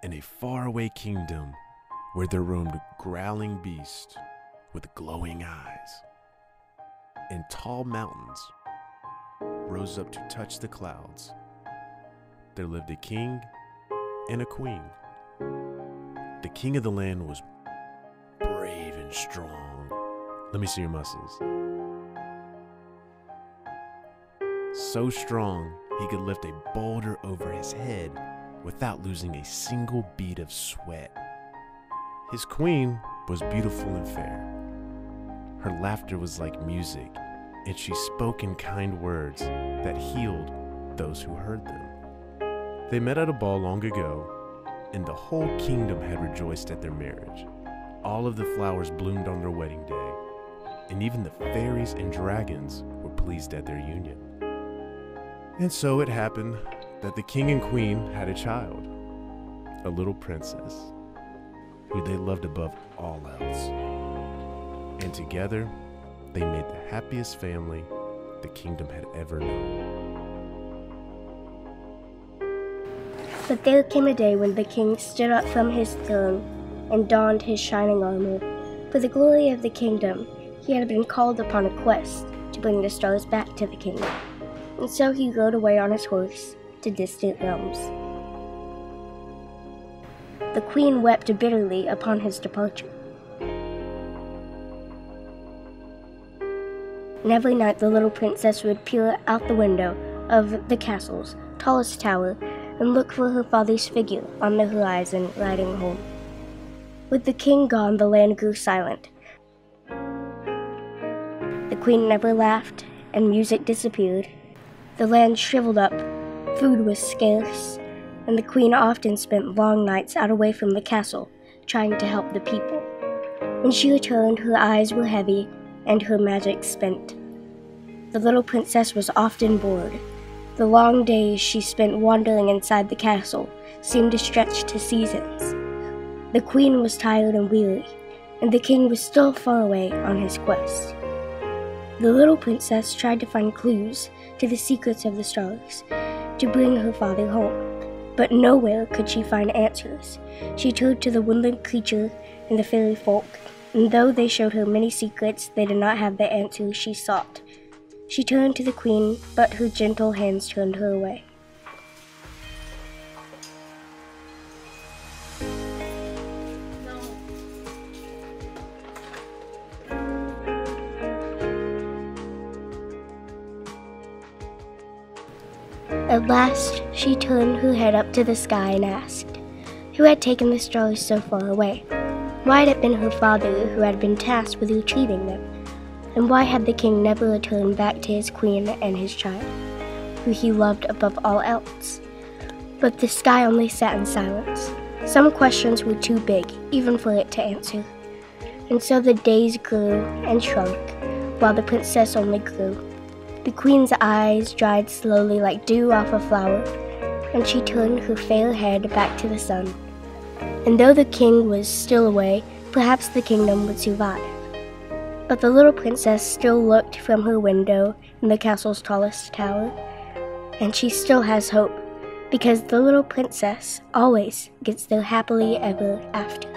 in a faraway kingdom where there roamed growling beasts with glowing eyes, and tall mountains rose up to touch the clouds. There lived a king and a queen. The king of the land was brave and strong. Let me see your muscles. So strong, he could lift a boulder over his head without losing a single bead of sweat. His queen was beautiful and fair. Her laughter was like music, and she spoke in kind words that healed those who heard them. They met at a ball long ago, and the whole kingdom had rejoiced at their marriage. All of the flowers bloomed on their wedding day, and even the fairies and dragons were pleased at their union. And so it happened that the king and queen had a child, a little princess, who they loved above all else. And together, they made the happiest family the kingdom had ever known. But there came a day when the king stood up from his throne and donned his shining armor. For the glory of the kingdom, he had been called upon a quest to bring the stars back to the kingdom. And so he rode away on his horse to distant realms. The queen wept bitterly upon his departure. And every night the little princess would peer out the window of the castle's tallest tower and look for her father's figure on the horizon riding home. With the king gone, the land grew silent. The queen never laughed, and music disappeared. The land shriveled up, food was scarce, and the queen often spent long nights out away from the castle, trying to help the people. When she returned, her eyes were heavy, and her magic spent. The little princess was often bored. The long days she spent wandering inside the castle seemed to stretch to seasons. The queen was tired and weary, and the king was still far away on his quest. The little princess tried to find clues to the secrets of the stars to bring her father home, but nowhere could she find answers. She turned to the woodland creature and the fairy folk, and though they showed her many secrets, they did not have the answers she sought. She turned to the queen, but her gentle hands turned her away. At last, she turned her head up to the sky and asked, who had taken the stars so far away? Why had it been her father who had been tasked with retrieving them? And why had the king never returned back to his queen and his child, who he loved above all else? But the sky only sat in silence. Some questions were too big, even for it to answer. And so the days grew and shrunk, while the princess only grew. The queen's eyes dried slowly like dew off a flower, and she turned her fair head back to the sun. And though the king was still away, perhaps the kingdom would survive. But the little princess still looked from her window in the castle's tallest tower, and she still has hope, because the little princess always gets there happily ever after.